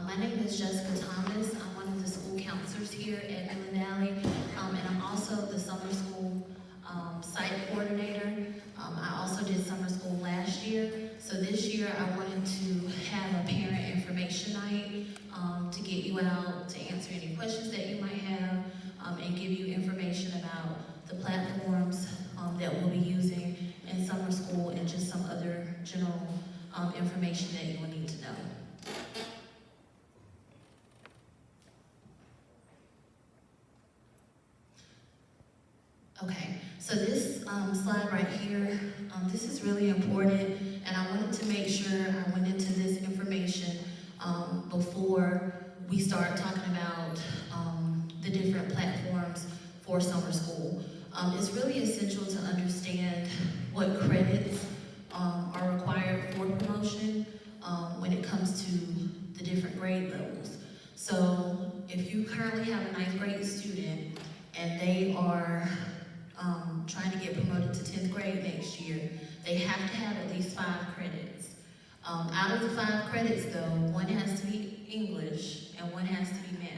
My name is Jessica Thomas. I'm one of the school counselors here at Mill Valley, and I'm also the summer school site coordinator. I also did summer school last year, so this year I wanted to have a parent information night to get you out, to answer any questions that you might have, and give you information about the platforms that we'll be using in summer school and just some other general information that you will need to know. Okay, so this slide right here, this is really important, and I wanted to make sure I went into this information before we start talking about the different platforms for summer school. It's really essential to understand what credits are required for promotion when it comes to the different grade levels. So if you currently have a 9th grade student and they are trying to get promoted to 10th grade next year, they have to have at least 5 credits. Out of the 5 credits though, 1 has to be English and 1 has to be math.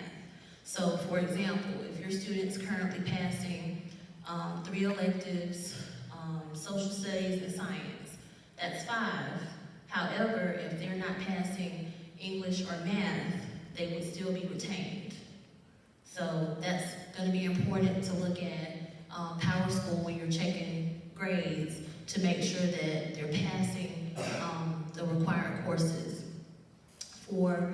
So for example, if your student's currently passing 3 electives, social studies and science, that's 5. However, if they're not passing English or math, they would still be retained. So that's going to be important to look at Power School when you're checking grades to make sure that they're passing the required courses. For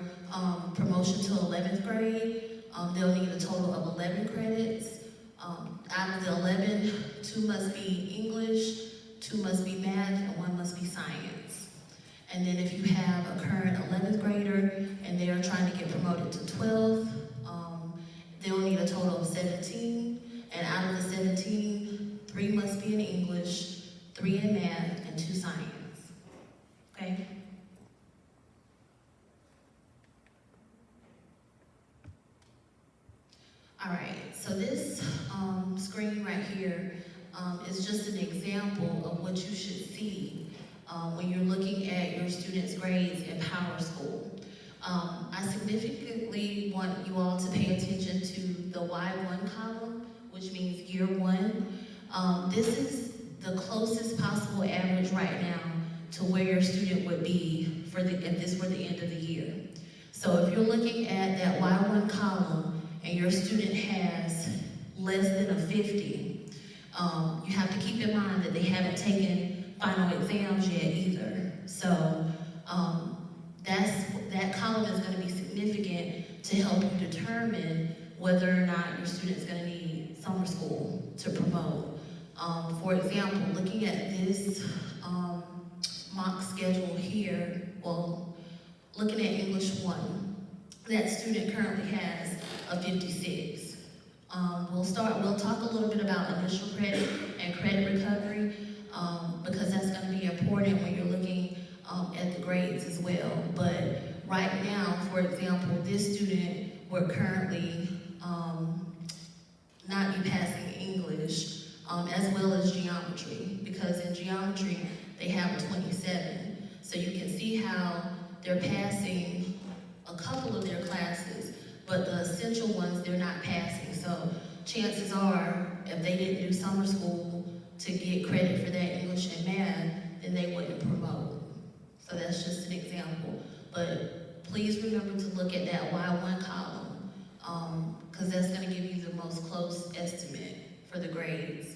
promotion to 11th grade, they'll need a total of 11 credits. Out of the 11, 2 must be English, 2 must be math, and 1 must be science. And then if you have a current 11th grader and they are trying to get promoted to 12th, they'll need a total of 17. And out of the 17, 3 must be in English, 3 in math, and 2 science. Okay? All right, so this screen right here is just an example of what you should see when you're looking at your students' grades in Power School. I significantly want you all to pay attention to the Y1 column, which means year 1. This is the closest possible average right now to where your student would be if this were the end of the year. So if you're looking at that Y1 column and your student has less than a 50, you have to keep in mind that they haven't taken final exams yet either. So that column is going to be significant to help you determine whether or not your student's going to need summer school to promote. For example, looking at this mock schedule here, well, looking at English 1, that student currently has a 56. We'll talk a little bit about initial credit and credit recovery because that's going to be important when you're looking at the grades as well. But right now, for example, this student would currently not be passing English as well as geometry, because in geometry they have a 27. So you can see how they're passing a couple of their classes, but the essential ones they're not passing. So chances are, if they didn't do summer school to get credit for that English and math, then they wouldn't promote. So that's just an example. But please remember to look at that Y1 column, because that's going to give you the most close estimate for the grades.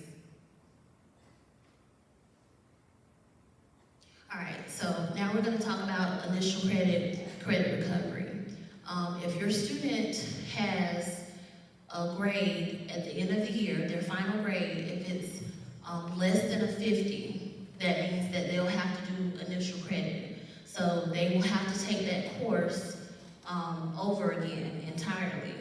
All right, so now we're going to talk about initial credit recovery. If your student has a grade at the end of the year, their final grade, if it's less than a 50, that means that they'll have to do initial credit. So they will have to take that course over again entirely.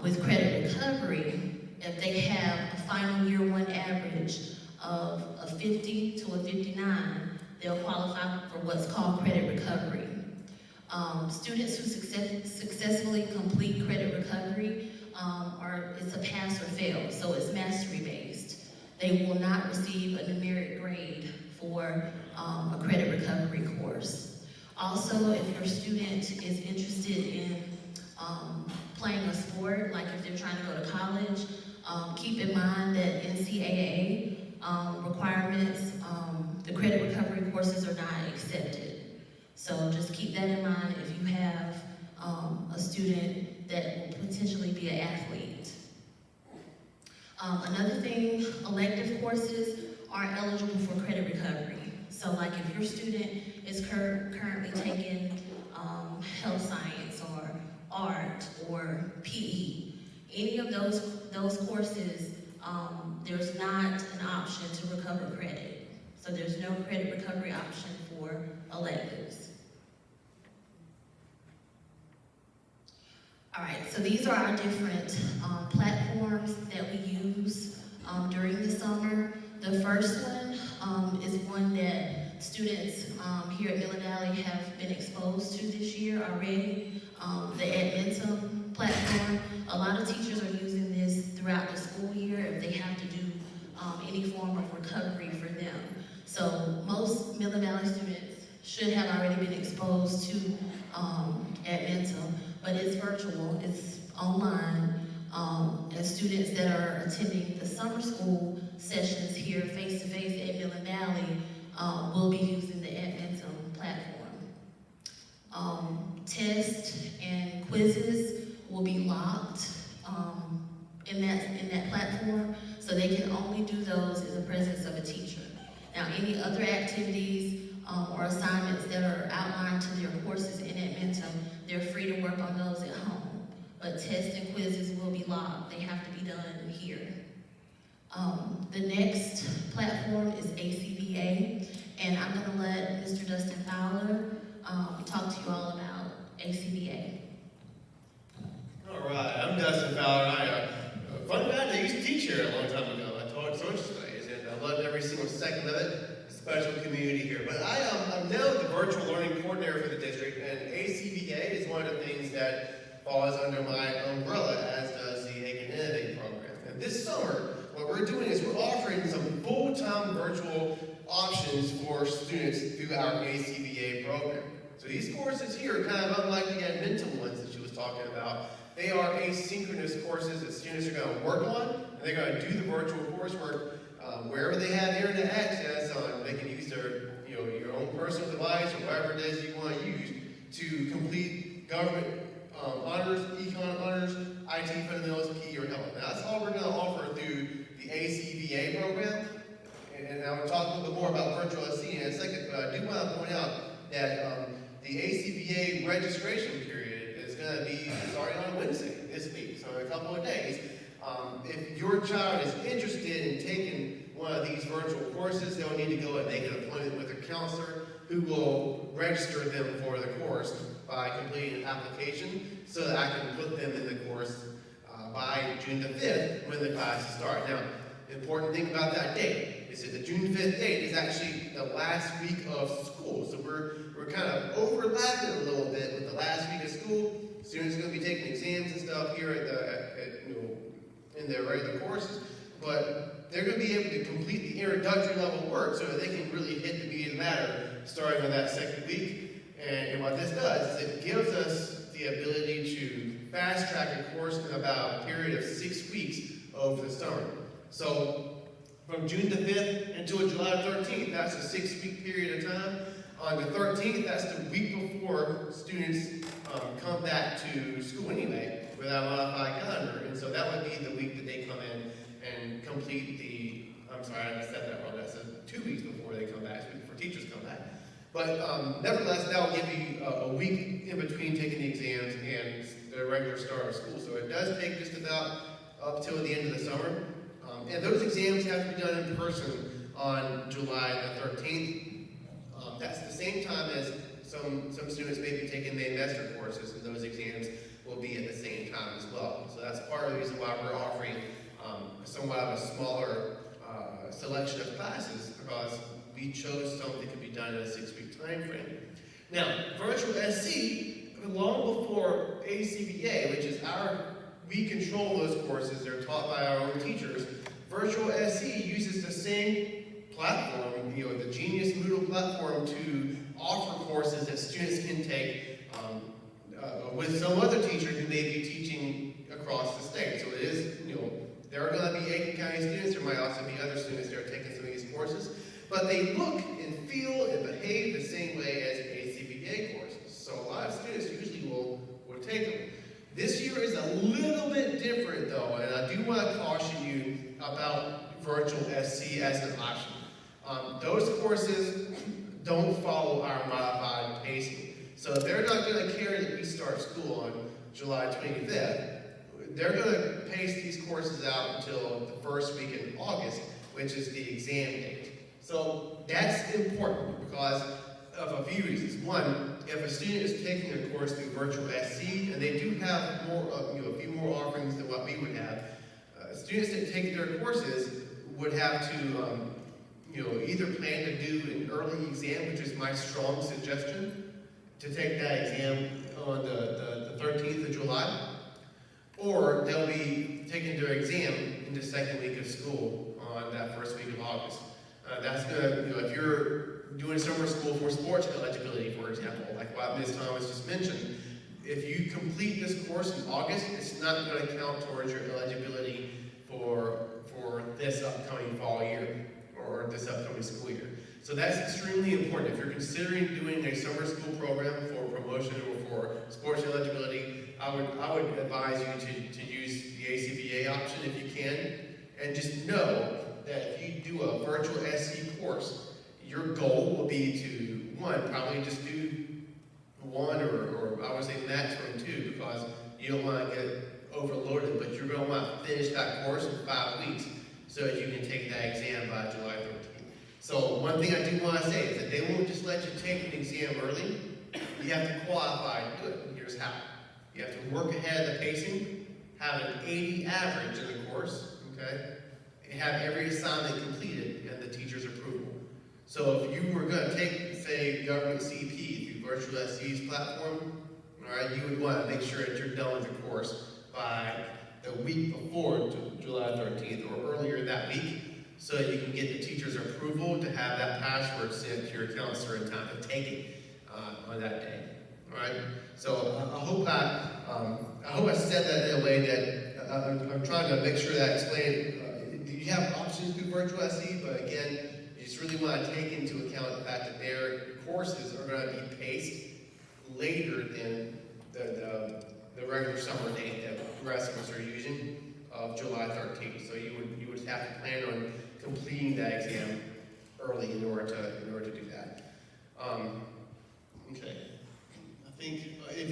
With credit recovery, if they have a final year 1 average of a 50 to a 59, they'll qualify for what's called credit recovery. Students who successfully complete credit recovery it's a pass or fail, so it's mastery based. They will not receive a numeric grade for a credit recovery course. Also, if your student is interested in playing a sport, like if they're trying to go to college, keep in mind that NCAA requirements, the credit recovery courses are not accepted. So just keep that in mind if you have a student that will potentially be an athlete. Another thing, elective courses are eligible for credit recovery. So like if your student is currently taking health science or art or PE, any of those courses, there's not an option to recover credit. So there's no credit recovery option for electives. All right, so these are our different platforms that we use during the summer. The first one is one that students here at Mill Valley have been exposed to this year already, the Admentum platform. A lot of teachers are using this throughout the school year if they have to do any form of recovery for them. So most Mill Valley students should have already been exposed to Admentum, but it's virtual, it's online, and students that are attending the summer school sessions here face-to-face at Mill Valley will be using the Admentum platform. Tests and quizzes will be locked in that platform, so they can only do those in the presence of a teacher. Now, any other activities or assignments that are outlined to their courses in Admentum, they're free to work on those at home. But tests and quizzes will be locked. They have to be done here. The next platform is ACVA, and I'm going to let Mr. Dustin Fowler talk to you all about ACVA. All right, I'm Dustin Fowler. Fun fact, I used to teach here a long time ago. I taught social studies, and I loved every single second of it. Special community here. But I'm now the virtual learning coordinator for the district, and ACVA is one of the things that falls under my umbrella, as does the They Can Innovate program. And this summer, what we're doing is we're offering some full-time virtual options for students through our ACVA program. So these courses here are kind of unlike the Admentum ones that she was talking about. They are asynchronous courses that students are going to work on, and they're going to do the virtual coursework wherever they have internet access on. They can use their, your own personal device or whatever it is you want to use to complete government honors, econ honors, IT fundamentals, PE, or health. Now, that's all we're going to offer through the ACVA program. And I will talk a little bit more about virtual SC in a second, but I do want to point out that the ACVA registration period is going to be starting on Wednesday this week, so in a couple of days. If your child is interested in taking one of these virtual courses, they'll need to go and make an appointment with a counselor who will register them for the course by completing an application so that I can put them in the course by June the 5th when the classes start. Now, the important thing about that date is that the June 5th date is actually the last week of school. So we're kind of overlapping a little bit with the last week of school. Students are going to be taking exams and stuff here in their regular courses, but they're going to be able to complete the introductory level work so that they can really hit the meat and matter starting on that second week. And what this does is it gives us the ability to fast track a course in about a period of 6 weeks over the summer. So from June the 5th until July 13th, that's a 6-week period of time. On the 13th, that's the week before students come back to school anyway with our modified calendar. And so that would be the week that they come in and complete I'm sorry, I said that wrong. That's 2 weeks before they come back, before teachers come back. But nevertheless, that will give you a week in between taking the exams and the regular start of school. So it does take just about up till the end of the summer. And those exams have to be done in person on July the 13th. That's the same time as some students may be taking the semester courses, and those exams will be at the same time as well. So that's part of the reason why we're offering somewhat of a smaller selection of classes, because we chose something that could be done in a 6-week time frame. Now, virtual SC, long before ACVA, which is we control those courses, they're taught by our own teachers. Virtual SC uses the same platform, the Genius Moodle platform, to offer courses that students can take with some other teacher who may be teaching across the state. So it is, there are going to be Aiken County students, there might also be other students that are taking some of these courses, but they look and feel and behave the same way as ACBA courses. So a lot of students usually will take them. This year is a little bit different though, and I do want to caution you about virtual SC as an option. Those courses don't follow our modified pacing. So they're not going to care that we start school on July 25th. They're going to pace these courses out until the first week in August, which is the exam date. So that's important because of a few reasons. One, if a student is taking a course through virtual SC, and they do have more, a few more offerings than what we would have, students that take their courses would have to, either plan to do an early exam, which is my strong suggestion, to take that exam on the 13th of July, or they'll be taking their exam in the second week of school on that first week of August. That's going to, if you're doing summer school for sports eligibility, for example, like what Ms. Thomas just mentioned, if you complete this course in August, it's not going to count towards your eligibility for this upcoming fall year or this upcoming school year. So that's extremely important. If you're considering doing a summer school program for promotion or for sports eligibility, I would advise you to use the ACBA option if you can, and just know that if you do a virtual SC course, your goal will be to, one, probably just do one or I would say maximum two, because you don't want to get overloaded, but you're going to want to finish that course in 5 weeks so that you can take that exam by July 13th. So one thing I do want to say is that they won't just let you take an exam early. You have to qualify to do it. Here's how. You have to work ahead of the pacing, have an 80 average in the course, okay? And have every assignment completed and the teacher's approval. So if you were going to take, say, government CP through virtual SC's platform, all right, you would want to make sure that you're done with the course by the week before July 13th or earlier that week, so that you can get the teacher's approval to have that password sent to your counselor in time to take it on that day. All right. So I hope I said that in a way that I'm trying to make sure that I explain. You have options through virtual SC, but again, you just really want to take into account the fact that their courses are going to be paced later than the regular summer date that the rest of us are using of July 13th. So you would have to plan on completing that exam early in order to do that. Okay. I think if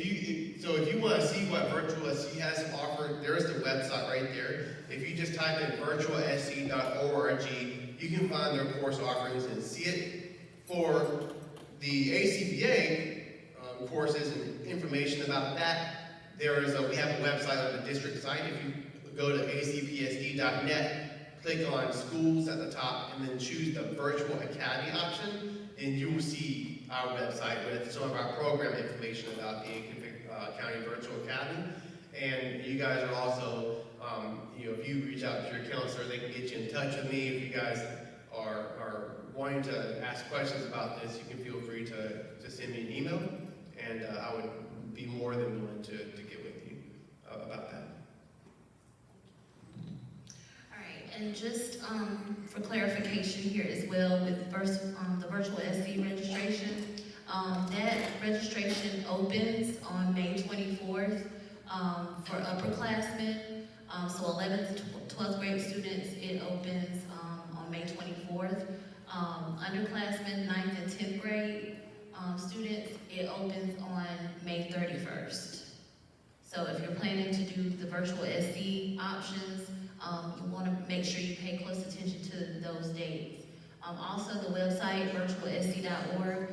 you want to see what virtual SC has to offer, there's the website right there. If you just type in virtualsc.org, you can find their course offerings and see it. For the ACBA courses and information about that, we have a website on the district site. If you go to acpsd.net, click on schools at the top, and then choose the virtual academy option, and you will see our website with some of our program information about the Aiken County Virtual Academy. And you guys are also, if you reach out to your counselor, they can get you in touch with me. If you guys are wanting to ask questions about this, you can feel free to send me an email, and I would be more than willing to get with you about that. All right, and just for clarification here as well, with the virtual SC registration, that registration opens on May 24th for upperclassmen. So 11th to 12th grade students, it opens on May 24th. Underclassmen, 9th and 10th grade students, it opens on May 31st. So if you're planning to do the virtual SC options, you want to make sure you pay close attention to those dates. Also, the website, virtualsc.org,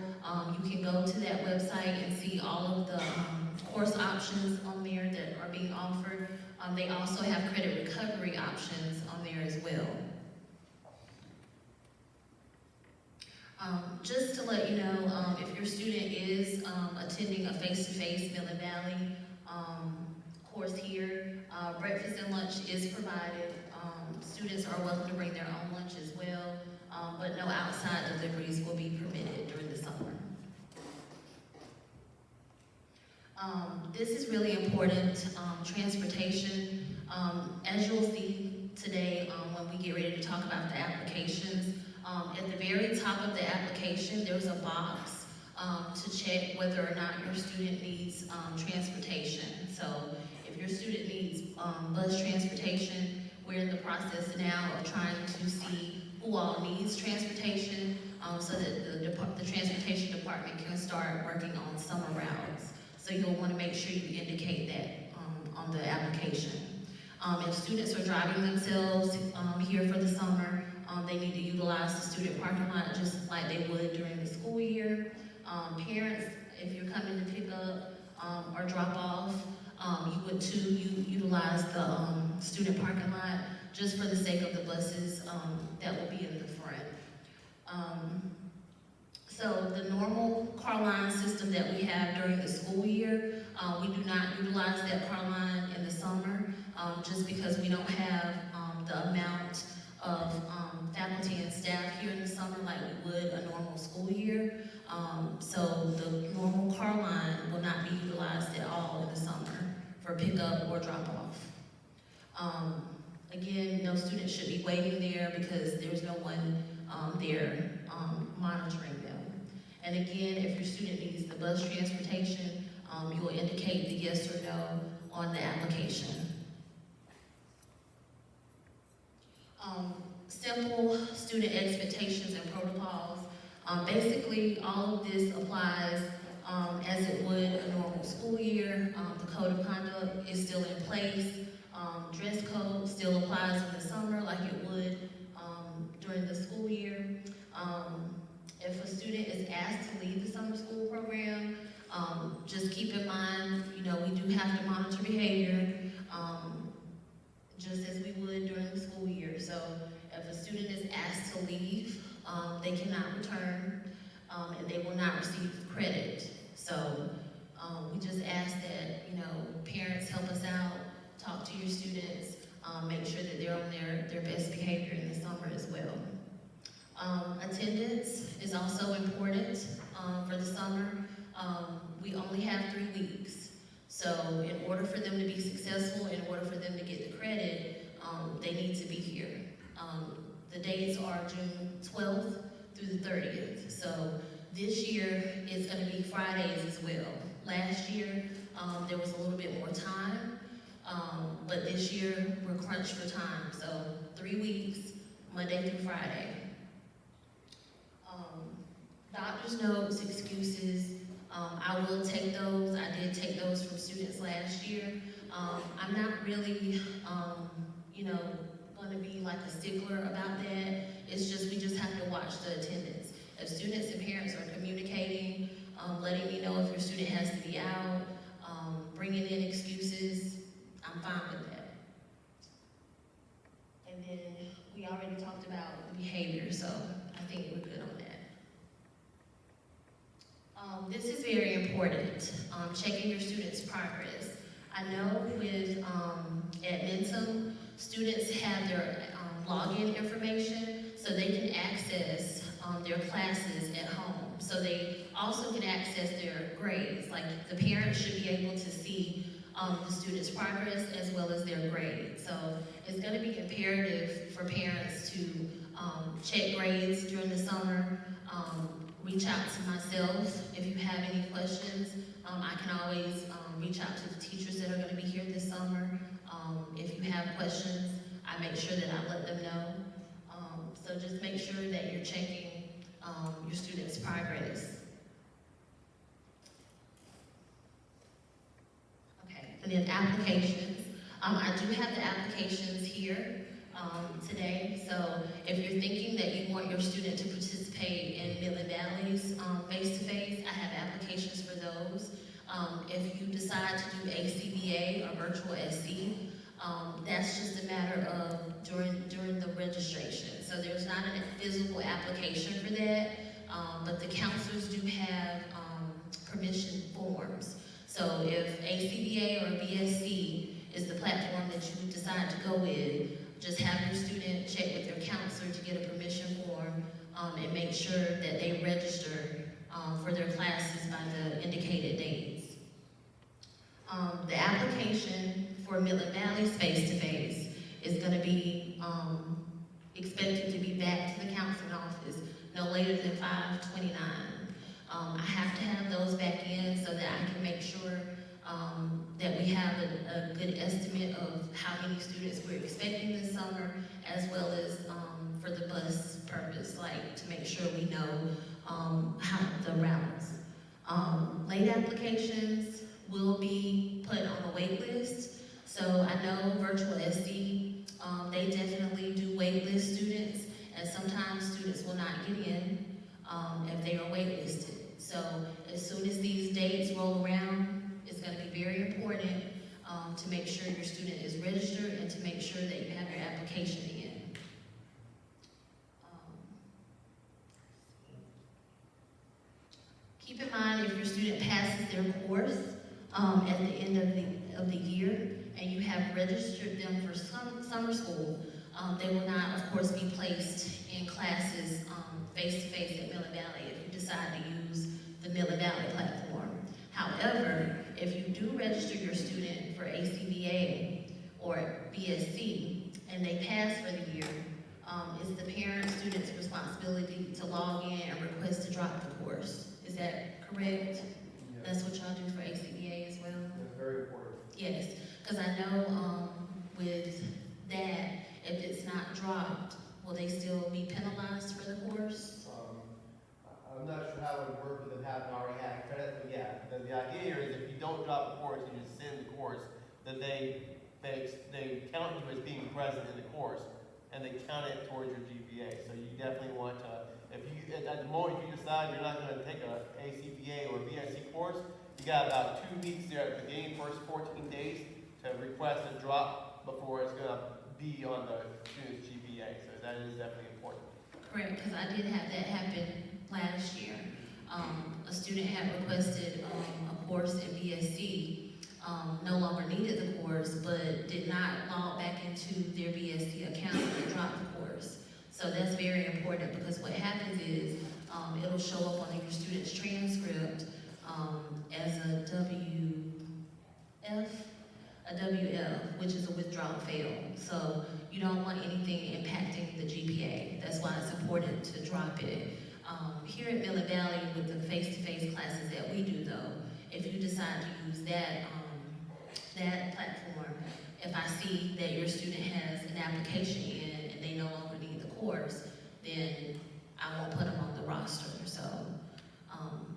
you can go to that website and see all of the course options on there that are being offered. They also have credit recovery options on there as well. Just to let you know, if your student is attending a face-to-face Millen Valley course here, breakfast and lunch is provided. Students are welcome to bring their own lunch as well, but no outside deliveries will be permitted during the summer. This is really important, transportation. As you'll see today, when we get ready to talk about the applications, at the very top of the application, there's a box to check whether or not your student needs transportation. So if your student needs bus transportation, we're in the process now of trying to see who all needs transportation so that the transportation department can start working on summer routes. So you'll want to make sure you indicate that on the application. If students are driving themselves here for the summer, they need to utilize the student parking lot just like they would during the school year. Parents, if you're coming to pick up or drop off, you would too utilize the student parking lot just for the sake of the buses that will be in the front. So the normal car line system that we have during the school year, we do not utilize that car line in the summer just because we don't have the amount of faculty and staff here in the summer like we would a normal school year. So the normal car line will not be utilized at all in the summer for pickup or drop off. Again, no student should be waiting there because there's no one there monitoring them. And again, if your student needs the bus transportation, you will indicate the yes or no on the application. Simple student expectations and protocols. Basically, all of this applies as it would a normal school year. The code of conduct is still in place. Dress code still applies in the summer like it would during the school year. If a student is asked to leave the summer school program, just keep in mind, we do have to monitor behavior just as we would during the school year. So if a student is asked to leave, they cannot return and they will not receive credit. So we just ask that, parents help us out, talk to your students, make sure that they're on their best behavior in the summer as well. Attendance is also important for the summer. We only have 3 weeks. So in order for them to be successful, in order for them to get the credit, they need to be here. The dates are June 12th through the 30th. So this year it's going to be Fridays as well. Last year there was a little bit more time, but this year we're crunched for time. So 3 weeks, Monday through Friday. Doctor's notes, excuses, I will take those. I did take those from students last year. I'm not really, going to be like a stickler about that. It's just, we just have to watch the attendance. If students and parents are communicating, letting me know if your student has to be out, bringing in excuses, I'm fine with that. And then we already talked about the behavior, so I think we're good on that. This is very important, checking your students' progress. I know with at Mentum, students have their login information so they can access their classes at home. So they also can access their grades. Like the parents should be able to see the students' progress as well as their grades. So it's going to be imperative for parents to check grades during the summer. Reach out to myself if you have any questions. I can always reach out to the teachers that are going to be here this summer. If you have questions, I make sure that I let them know. So just make sure that you're checking your students' progress. Okay, and then applications. I do have the applications here today. So if you're thinking that you want your student to participate in Midland Valley's face-to-face, I have applications for those. If you decide to do ACBA or virtual SC, that's just a matter of during the registration. So there's not a physical application for that, but the counselors do have permission forms. So if ACBA or BSC is the platform that you decide to go with, just have your student check with your counselor to get a permission form and make sure that they register for their classes by the indicated dates. The application for Midland Valley's face-to-face is gonna be, expected to be back to the counseling office no later than 5/29. I have to have those back in so that I can make sure, that we have a good estimate of how many students we're expecting this summer, as well as, for the bus purpose, like to make sure we know, how the routes. Late applications will be put on a wait list. So I know Virtual SD, they definitely do wait list students, and sometimes students will not get in, if they are waitlisted. So as soon as these dates roll around, it's gonna be very important, to make sure your student is registered and to make sure that you have your application in. Keep in mind, if your student passes their course at the end of the year, and you have registered them for summer school, they will not, of course, be placed in classes face-to-face at Midland Valley if you decide to use the Midland Valley platform. However, if you do register your student for ACVA or BSC, and they pass for the year, it's the parent-student's responsibility to log in and request to drop the course. Is that correct? Yeah. That's what y'all do for ACVA as well? That's very important. Yes, because I know with that, if it's not dropped, will they still be penalized for the course? I'm not sure how it would work with them having already had credit, but yeah, the idea here is if you don't drop the course, you just send the course, then they count you as being present in the course, and they count it towards your GPA. So you definitely want to, if you, at the moment you decide you're not going to take a ACPA or BSc course, you got about 2 weeks there at the beginning, first 14 days, to request a drop before it's going to be on the student's GPA. So that is definitely important. Correct, because I did have that happen last year. A student had requested a course in BSc, no longer needed the course, but did not log back into their BSc account and dropped the course. So that's very important, because what happens is it'll show up on your student's transcript as a WF, which is a withdrawal fail. So you don't want anything impacting the GPA. That's why it's important to drop it. Here at Midland Valley, with the face-to-face classes that we do though, if you decide to use that platform, if I see that your student has an application in and they no longer need the course, then I won't put them on the roster. So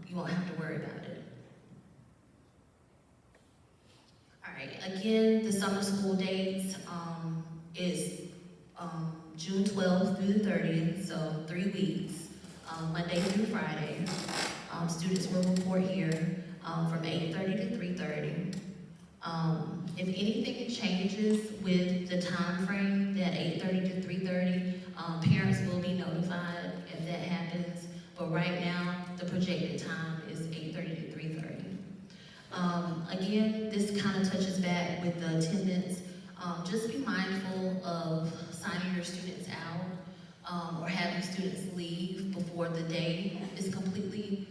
you won't have to worry about it. All right, again, the summer school dates is June 12th through the 30th, so 3 weeks, Monday through Friday. Students will report here from 8:30 to 3:30. If anything changes with the time frame, that 8:30 to 3:30, parents will be notified if that happens, but right now, the projected time is 8:30 to 3:30. Again, this kind of touches back with the attendance. Just be mindful of signing your students out or having students leave before the day is completely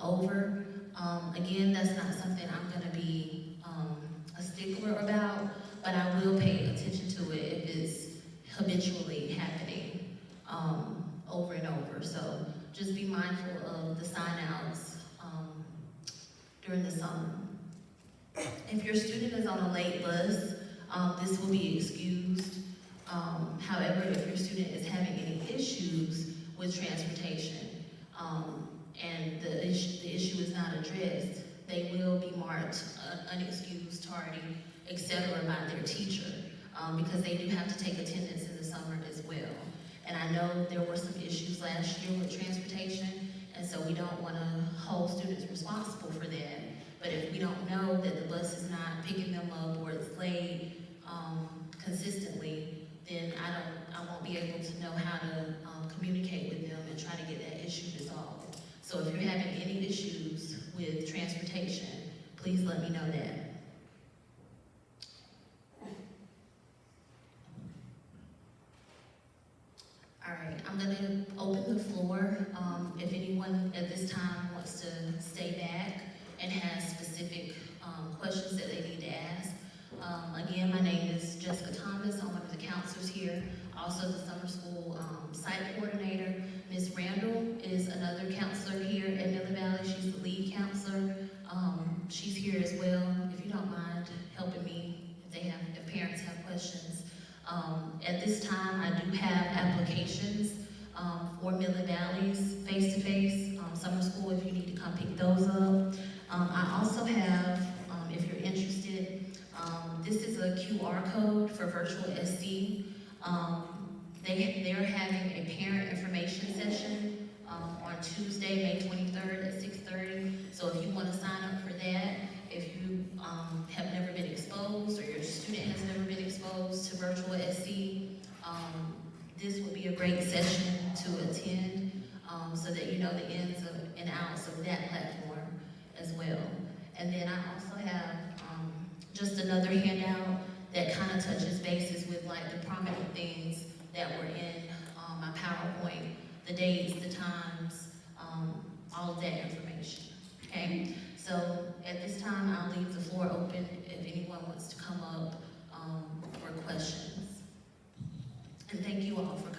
over. Again, that's not something I'm going to be a stickler about, but I will pay attention to it if it's habitually happening over and over. So just be mindful of the sign-outs during the summer. If your student is on a late bus, this will be excused. However, if your student is having any issues with transportation and the issue is not addressed, they will be marked unexcused, tardy, etc. by their teacher because they do have to take attendance in the summer as well. And I know there were some issues last year with transportation, and so we don't want to hold students responsible for that. But if we don't know that the bus is not picking them up or it's late consistently, then I won't be able to know how to communicate with them and try to get that issue resolved. So if you're having any issues with transportation, please let me know that. All right, I'm going to open the floor. If anyone at this time wants to stay back and has specific questions that they need to ask. Again, my name is Jessica Thomas. I'm one of the counselors here. Also the summer school site coordinator. Ms. Randall is another counselor here at Miller Valley. She's the lead counselor. She's here as well. If you don't mind helping me, if parents have questions. At this time, I do have applications for Miller Valley's face-to-face summer school if you need to come pick those up. I also have, if you're interested, this is a QR code for virtual SC. They're having a parent information session on Tuesday, May 23rd at 6:30. So if you want to sign up for that, if you have never been exposed or your student has never been exposed to virtual SC, this would be a great session to attend so that you know the ins and outs of that platform as well. And then I also have just another handout that kind of touches bases with like the prominent things that were in my PowerPoint, the dates, the times, all of that information, okay? So at this time, I'll leave the floor open if anyone wants to come up for questions. And thank you all for coming.